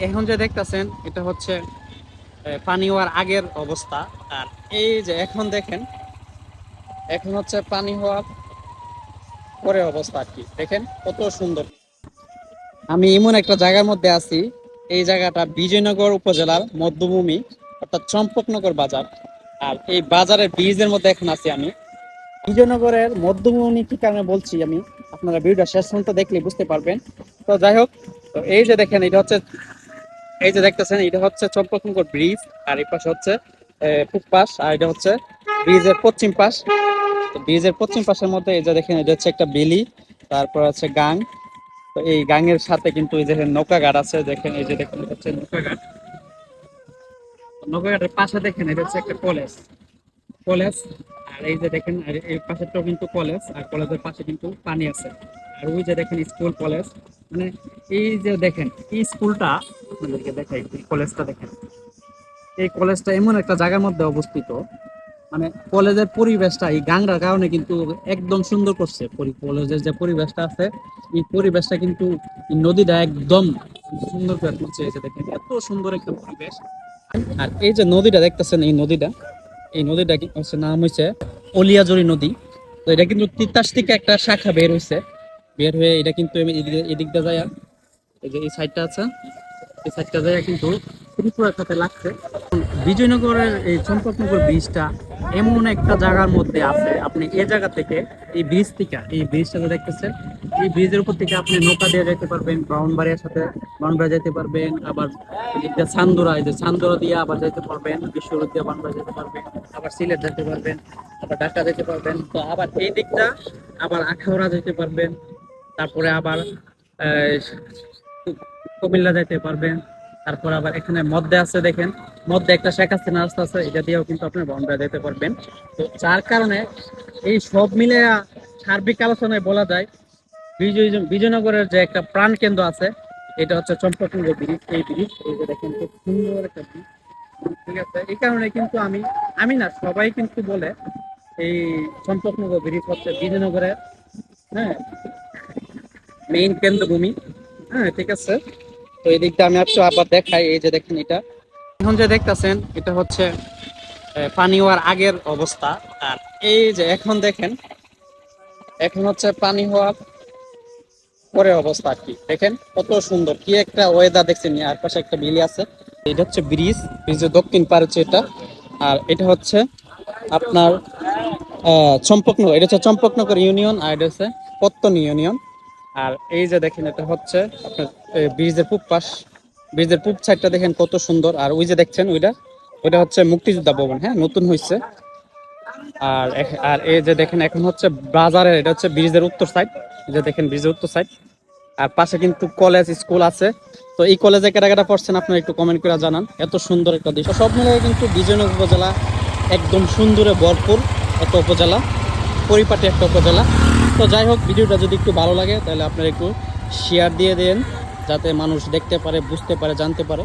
এখন যে দেখতেছেন এটা হচ্ছে পানি হওয়ার আগের অবস্থা। আর এই যে এখন দেখেন, এখন হচ্ছে পানি হওয়ার পরে অবস্থা আর কি। দেখেন কত সুন্দর। আমি এমন একটা জায়গার মধ্যে আছি, এই জায়গাটা বিজয়নগর উপজেলার মধ্যভূমি, অর্থাৎ চম্পকনগর বাজার। আর এই বাজারের ব্রিজের মধ্যে এখন আছি আমি। বিজয়নগরের মধ্যভূমি কি কারণে বলছি আমি, আপনারা ভিডিওটা শেষ পর্যন্ত দেখলে বুঝতে পারবেন। তো যাই হোক, তো এই যে দেখেন এটা হচ্ছে, এই যে দেখতেছেন এটা হচ্ছে চম্পকনগর ব্রিজ। আর এই পাশে হচ্ছে পূব পাশ, আর এটা হচ্ছে ব্রিজের পশ্চিম পাশ। তো ব্রিজের পশ্চিম পাশের মধ্যে এই যে দেখেন এটা হচ্ছে একটা বেলি, তারপর আছে গাং। তো এই গাঙের সাথে কিন্তু এই যে নৌকা ঘাট আছে, দেখেন এই যে দেখেন এটা হচ্ছে নৌকা ঘাট। নৌকা ঘাটের পাশে দেখেন এটা হচ্ছে একটা কলেজ। কলেজ। আর এই যে দেখেন আর এই পাশেরটাও কিন্তু কলেজ, আর কলেজের পাশে কিন্তু পানি আছে। আর ওই যে দেখেন স্কুল কলেজ, মানে এই যে দেখেন এই স্কুলটা আপনাদেরকে দেখাই, এই কলেজটা দেখেন। এই কলেজটা এমন একটা জায়গার মধ্যে অবস্থিত, মানে কলেজের পরিবেশটা এই গাংরার কারণে কিন্তু একদম সুন্দর করছে। কলেজের যে পরিবেশটা আছে, এই পরিবেশটা কিন্তু এই নদীটা একদম সুন্দর করে তুলছে। এই যে দেখেন এত সুন্দর একটা পরিবেশ। আর এই যে নদীটা দেখতেছেন, এই নদীটা কি হচ্ছে, নাম হয়েছে অলিয়াজরি নদী। তো এটা কিন্তু তিতাস থেকে একটা শাখা বের হয়েছে, বের হয়ে এটা কিন্তু এদিক দিয়ে যায়। এই যে এই সাইডটা আছে, এই সাইডটা যায় কিন্তু ত্রিপুরার সাথে লাগছে। বিজয়নগরের এই চম্পকনগর ব্রিজটা এমন একটা জায়গার মধ্যে আছে, আপনি এই জায়গা থেকে এই ব্রিজ থেকে, এই ব্রিজটা যে দেখতেছেন, এই ব্রিজের উপর থেকে আপনি নৌকা দিয়ে যেতে পারবেন ব্রাহ্মণবাড়িয়ার সাথে, ব্রাহ্মণবাড়িয়া যেতে পারবেন। আবার এদিকটা চান্দুরা, এই যে চান্দুরা দিয়ে আবার যেতে পারবেন, বিশ্বরোড দিয়ে ব্রাহ্মণবাড়িয়া যেতে পারবেন, আবার সিলেট যেতে পারবেন, আবার ঢাকা যেতে পারবেন। তো আবার এই দিকটা আবার আখাউড়া যেতে পারবেন, তারপরে আবার আহ, কুমিল্লা যেতে পারবেন। তারপর আবার এখানে মধ্যে আছে দেখেন, মধ্যে একটা শেখ হাসিনা রাস্তা আছে, এটা দিয়েও কিন্তু আপনি বনগাঁ যেতে পারবেন। তো যার কারণে এই সব মিলে সার্বিক আলোচনায় বলা যায় বিজয়নগরের যে একটা প্রাণ কেন্দ্র আছে, এটা হচ্ছে চম্পকনগর ব্রিজ। এই ব্রিজ এই যে দেখেন খুব সুন্দর একটা ব্রিজ। ঠিক আছে, এই কারণে কিন্তু আমি আমি না, সবাই কিন্তু বলে এই চম্পকনগর ব্রিজ হচ্ছে বিজয়নগরের, হ্যাঁ, মেইন কেন্দ্রভূমি। হ্যাঁ, ঠিক আছে। তো এই দিকটা আমি আবার দেখাই, এই যে দেখেন এটা এখন যে দেখতেছেন এটা হচ্ছে পানি হওয়ার আগের অবস্থা। আর এই যে এখন দেখেন, এখন হচ্ছে পানি হওয়ার পরে অবস্থা আর কি। দেখেন কত সুন্দর, কি একটা ওয়েদার দেখছেন। আর পাশে একটা বিলি আছে, এটা হচ্ছে ব্রিজ, ব্রিজের দক্ষিণ পার হচ্ছে এটা। আর এটা হচ্ছে আপনার চম্পকনগর, এটা হচ্ছে চম্পকনগর ইউনিয়ন, আর এটা হচ্ছে পত্তন ইউনিয়ন। আর এই যে দেখেন এটা হচ্ছে আপনার ব্রিজের পূব পাশ, ব্রিজের পূব সাইডটা দেখেন কত সুন্দর। আর ওই যে দেখছেন ওইটা, ওইটা হচ্ছে মুক্তিযোদ্ধা ভবন, হ্যাঁ, নতুন হয়েছে। আর এই যে দেখেন এখন হচ্ছে বাজারের, এটা হচ্ছে ব্রিজের উত্তর সাইড, যে দেখেন ব্রিজের উত্তর সাইড। আর পাশে কিন্তু কলেজ স্কুল আছে। তো এই কলেজে কেটা কেটা পড়ছেন আপনারা একটু কমেন্ট করে জানান। এত সুন্দর একটা দৃশ্য, সব মিলিয়ে কিন্তু বিজয়নগর উপজেলা একদম সুন্দরে ভরপুর একটা উপজেলা, পরিপাটি একটা উপজেলা। তো যাই হোক, ভিডিওটা যদি একটু ভালো লাগে তাহলে আপনারা একটু শেয়ার দিয়ে দেন, যাতে মানুষ দেখতে পারে, বুঝতে পারে, জানতে পারে।